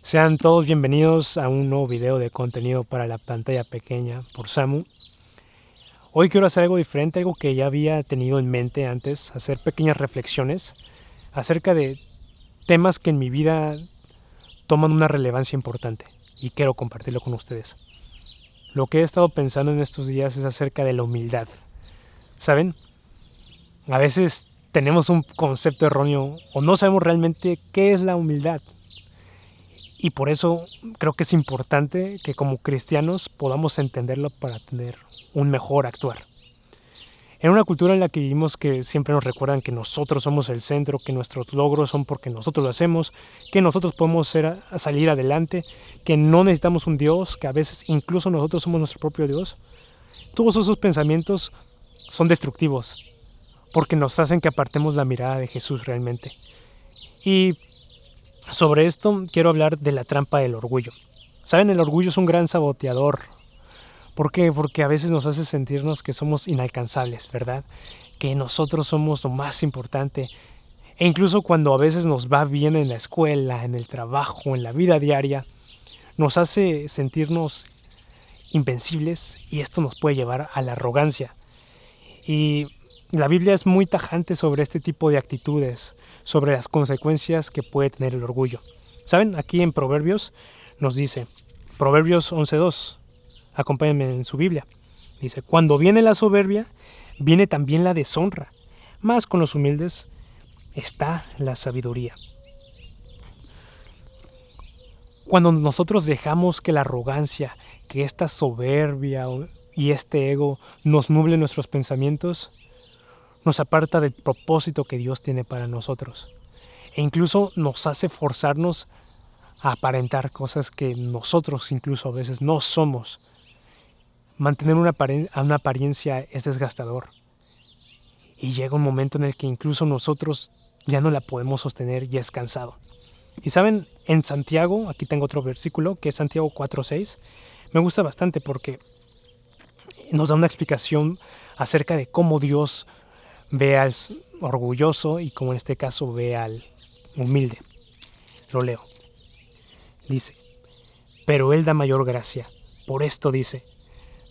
Sean todos bienvenidos a un nuevo video de contenido para la pantalla pequeña por Samu. Hoy quiero hacer algo diferente, algo que ya había tenido en mente antes, hacer pequeñas reflexiones acerca de temas que en mi vida toman una relevancia importante y quiero compartirlo con ustedes. Lo que he estado pensando en estos días es acerca de la humildad. ¿Saben? A veces tenemos un concepto erróneo o no sabemos realmente qué es la humildad. Y por eso creo que es importante que como cristianos podamos entenderlo para tener un mejor actuar. En una cultura en la que vivimos que siempre nos recuerdan que nosotros somos el centro, que nuestros logros son porque nosotros lo hacemos, que nosotros podemos salir adelante, que no necesitamos un Dios, que a veces incluso nosotros somos nuestro propio Dios, todos esos pensamientos son destructivos porque nos hacen que apartemos la mirada de Jesús realmente. Y sobre esto quiero hablar de la trampa del orgullo. ¿Saben? El orgullo es un gran saboteador. ¿Por qué? Porque a veces nos hace sentirnos que somos inalcanzables, ¿verdad? Que nosotros somos lo más importante. E incluso cuando a veces nos va bien en la escuela, en el trabajo, en la vida diaria, nos hace sentirnos invencibles y esto nos puede llevar a la arrogancia. Y la Biblia es muy tajante sobre este tipo de actitudes, sobre las consecuencias que puede tener el orgullo. ¿Saben? Aquí en Proverbios nos dice, Proverbios 11:2, acompáñenme en su Biblia. Dice, cuando viene la soberbia, viene también la deshonra, mas con los humildes está la sabiduría. Cuando nosotros dejamos que la arrogancia, que esta soberbia y este ego nos nuble nuestros pensamientos, nos aparta del propósito que Dios tiene para nosotros. E incluso nos hace forzarnos a aparentar cosas que nosotros incluso a veces no somos. Mantener una apariencia es desgastador. Y llega un momento en el que incluso nosotros ya no la podemos sostener y es cansado. Y saben, en Santiago, aquí tengo otro versículo, que es Santiago 4:6, me gusta bastante porque nos da una explicación acerca de cómo Dios ve al orgulloso y como en este caso ve al humilde. Lo leo. Dice, pero Él da mayor gracia. Por esto dice,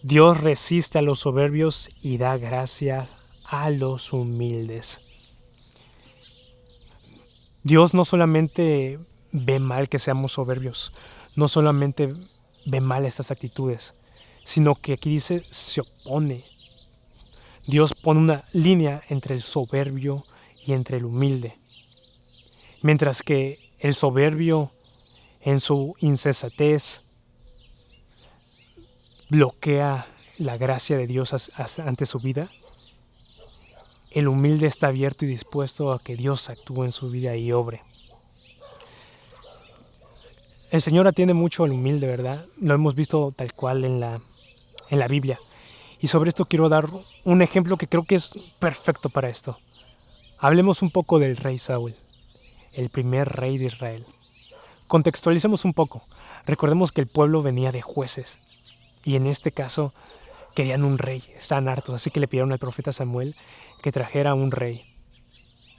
Dios resiste a los soberbios y da gracia a los humildes. Dios no solamente ve mal que seamos soberbios, no solamente ve mal estas actitudes, sino que aquí dice se opone. Dios pone una línea entre el soberbio y entre el humilde. Mientras que el soberbio en su insensatez bloquea la gracia de Dios ante su vida, el humilde está abierto y dispuesto a que Dios actúe en su vida y obre. El Señor atiende mucho al humilde, ¿verdad? Lo hemos visto tal cual en la Biblia. Y sobre esto quiero dar un ejemplo que creo que es perfecto para esto. Hablemos un poco del rey Saúl, el primer rey de Israel. Contextualicemos un poco. Recordemos que el pueblo venía de jueces y en este caso querían un rey, estaban hartos, así que le pidieron al profeta Samuel que trajera un rey.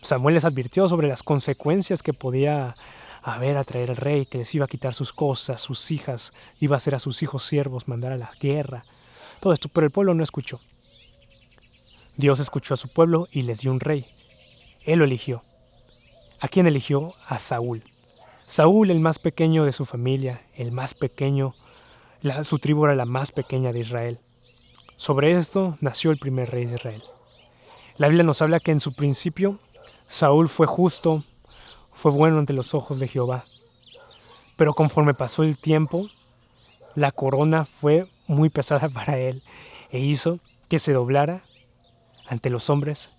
Samuel les advirtió sobre las consecuencias que podía haber a traer el rey, que les iba a quitar sus cosas, sus hijas, iba a hacer a sus hijos siervos, mandar a la guerra, todo esto, pero el pueblo no escuchó. Dios escuchó a su pueblo y les dio un rey. Él lo eligió. ¿A quién eligió? A Saúl. Saúl, el más pequeño de su familia, el más pequeño, su tribu era la más pequeña de Israel. Sobre esto nació el primer rey de Israel. La Biblia nos habla que en su principio Saúl fue justo, fue bueno ante los ojos de Jehová. Pero conforme pasó el tiempo, la corona fue muy pesada para él e hizo que se doblara ante los hombres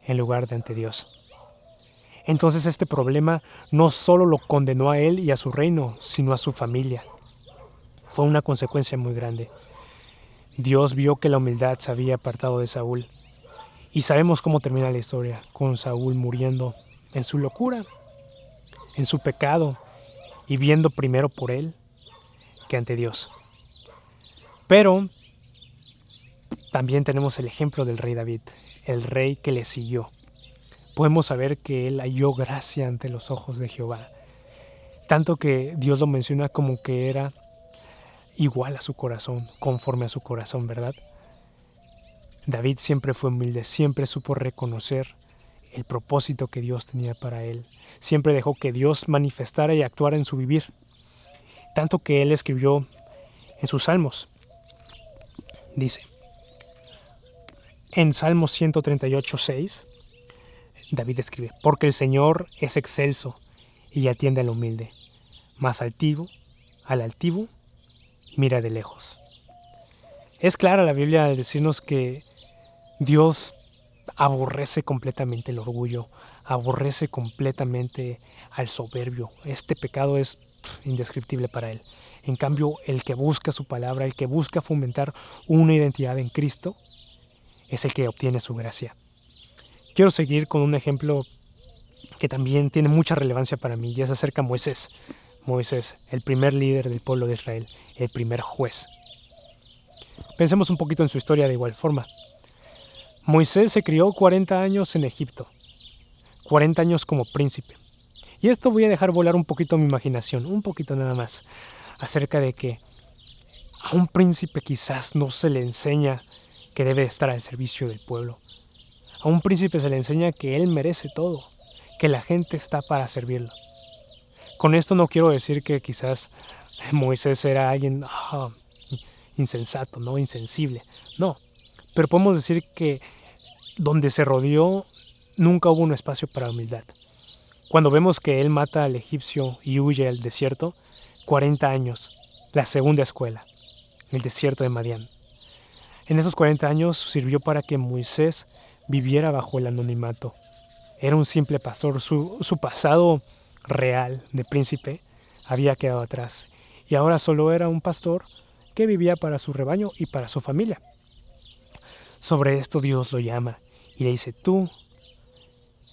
en lugar de ante Dios. Entonces este problema no solo lo condenó a él y a su reino, sino a su familia. Fue una consecuencia muy grande. Dios vio que la humildad se había apartado de Saúl. Y sabemos cómo termina la historia, con Saúl muriendo en su locura, en su pecado, y viendo primero por él que ante Dios. Pero también tenemos el ejemplo del rey David, el rey que le siguió. Podemos saber que él halló gracia ante los ojos de Jehová. tanto que Dios lo menciona como que era igual a su corazón, conforme a su corazón, ¿verdad? David siempre fue humilde, siempre supo reconocer el propósito que Dios tenía para él. Siempre dejó que Dios manifestara y actuara en su vivir. Tanto que él escribió en sus salmos. Dice, en Salmos 138:6, David escribe, porque el Señor es excelso y atiende al humilde, mas al altivo mira de lejos. Es clara la Biblia al decirnos que Dios aborrece completamente el orgullo, aborrece completamente al soberbio. Este pecado es indescriptible para él. En cambio, el que busca su palabra, el que busca fomentar una identidad en Cristo, es el que obtiene su gracia. Quiero seguir con un ejemplo que también tiene mucha relevancia para mí, y es acerca de Moisés. Moisés, el primer líder del pueblo de Israel, el primer juez. Pensemos un poquito en su historia de igual forma. Moisés se crió 40 años en Egipto, 40 años como príncipe. Y esto voy a dejar volar un poquito mi imaginación, un poquito nada más, acerca de que a un príncipe quizás no se le enseña que debe estar al servicio del pueblo. A un príncipe se le enseña que él merece todo, que la gente está para servirlo. Con esto no quiero decir que quizás Moisés era alguien insensato, no insensible, no. Pero podemos decir que donde se rodeó nunca hubo un espacio para humildad. Cuando vemos que él mata al egipcio y huye al desierto, 40 años, la segunda escuela, el desierto de Madián. En esos 40 años sirvió para que Moisés viviera bajo el anonimato. Era un simple pastor, su pasado real de príncipe había quedado atrás y ahora solo era un pastor que vivía para su rebaño y para su familia. Sobre esto Dios lo llama y le dice, tú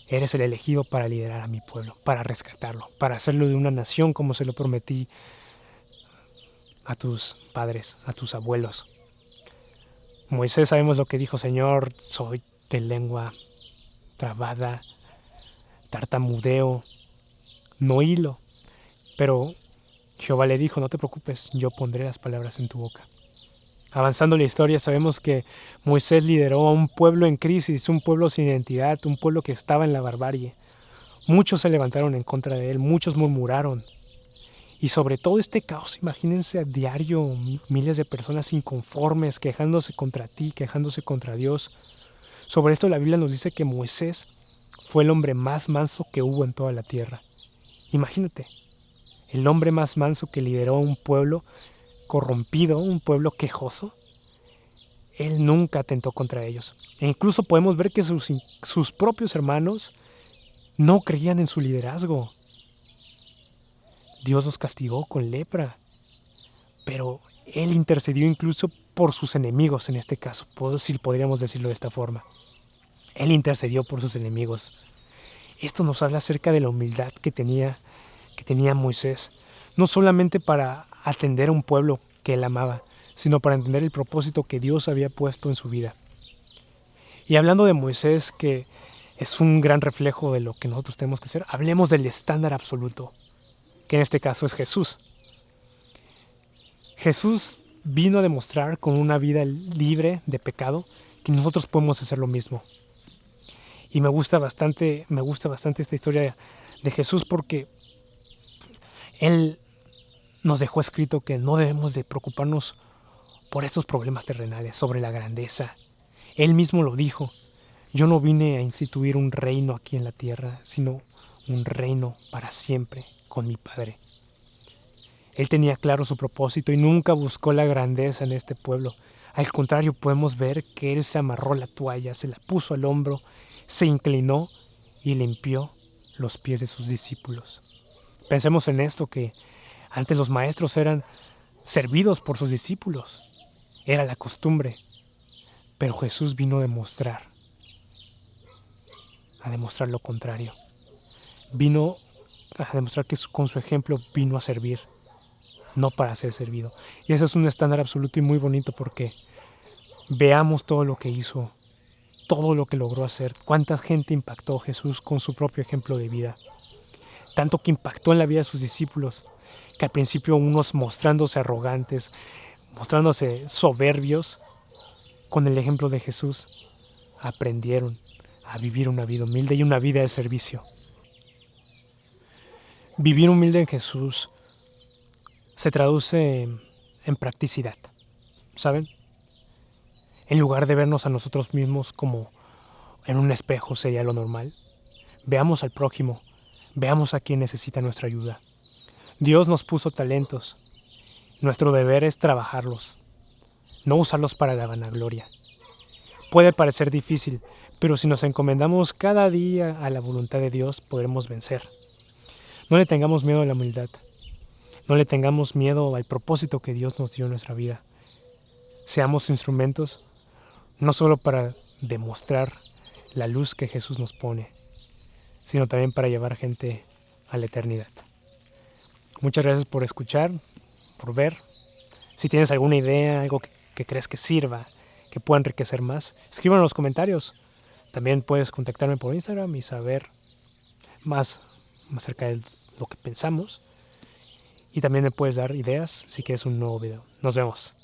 eres el elegido para liderar a mi pueblo, para rescatarlo, para hacerlo de una nación como se lo prometí a tus padres, a tus abuelos. Moisés sabemos lo que dijo, Señor, soy de lengua trabada, tartamudeo, no hilo. Pero Jehová le dijo, no te preocupes, yo pondré las palabras en tu boca. Avanzando la historia, sabemos que Moisés lideró a un pueblo en crisis, un pueblo sin identidad, un pueblo que estaba en la barbarie. Muchos se levantaron en contra de él, muchos murmuraron. Y sobre todo este caos, imagínense a diario miles de personas inconformes, quejándose contra ti, quejándose contra Dios. Sobre esto la Biblia nos dice que Moisés fue el hombre más manso que hubo en toda la tierra. Imagínate, el hombre más manso que lideró a un pueblo corrompido, un pueblo quejoso. Él nunca atentó contra ellos. E incluso podemos ver que sus propios hermanos no creían en su liderazgo. Dios los castigó con lepra, pero Él intercedió incluso por sus enemigos en este caso, si podríamos decirlo de esta forma. Él intercedió por sus enemigos. Esto nos habla acerca de la humildad que tenía Moisés, no solamente para atender a un pueblo que él amaba, sino para entender el propósito que Dios había puesto en su vida. Y hablando de Moisés, que es un gran reflejo de lo que nosotros tenemos que hacer, hablemos del estándar absoluto, que en este caso es Jesús. Jesús vino a demostrar con una vida libre de pecado que nosotros podemos hacer lo mismo. Y me gusta bastante esta historia de Jesús porque Él nos dejó escrito que no debemos de preocuparnos por estos problemas terrenales, sobre la grandeza. Él mismo lo dijo, yo no vine a instituir un reino aquí en la tierra, sino un reino para siempre con mi Padre. Él tenía claro su propósito y nunca buscó la grandeza en este pueblo. Al contrario, podemos ver que Él se amarró la toalla, se la puso al hombro, se inclinó y limpió los pies de sus discípulos. Pensemos en esto, que antes los maestros eran servidos por sus discípulos. Era la costumbre. Pero Jesús vino a demostrar lo contrario. Vino a demostrar que con su ejemplo vino a servir, no para ser servido. Y ese es un estándar absoluto y muy bonito porque veamos todo lo que hizo, todo lo que logró hacer, cuánta gente impactó Jesús con su propio ejemplo de vida. tanto que impactó en la vida de sus discípulos, que al principio unos mostrándose arrogantes, mostrándose soberbios, con el ejemplo de Jesús, aprendieron a vivir una vida humilde y una vida de servicio. Vivir humilde en Jesús se traduce en practicidad, ¿saben? En lugar de vernos a nosotros mismos como en un espejo sería lo normal, veamos al prójimo, veamos a quien necesita nuestra ayuda. Dios nos puso talentos, nuestro deber es trabajarlos, no usarlos para la vanagloria. Puede parecer difícil, pero si nos encomendamos cada día a la voluntad de Dios, podremos vencer. No le tengamos miedo a la humildad, no le tengamos miedo al propósito que Dios nos dio en nuestra vida. Seamos instrumentos no solo para demostrar la luz que Jesús nos pone, sino también para llevar gente a la eternidad. Muchas gracias por escuchar, por ver. Si tienes alguna idea, algo que crees que sirva, que pueda enriquecer más, escríbelo en los comentarios. También puedes contactarme por Instagram y saber más acerca de lo que pensamos. Y también me puedes dar ideas si quieres un nuevo video. Nos vemos.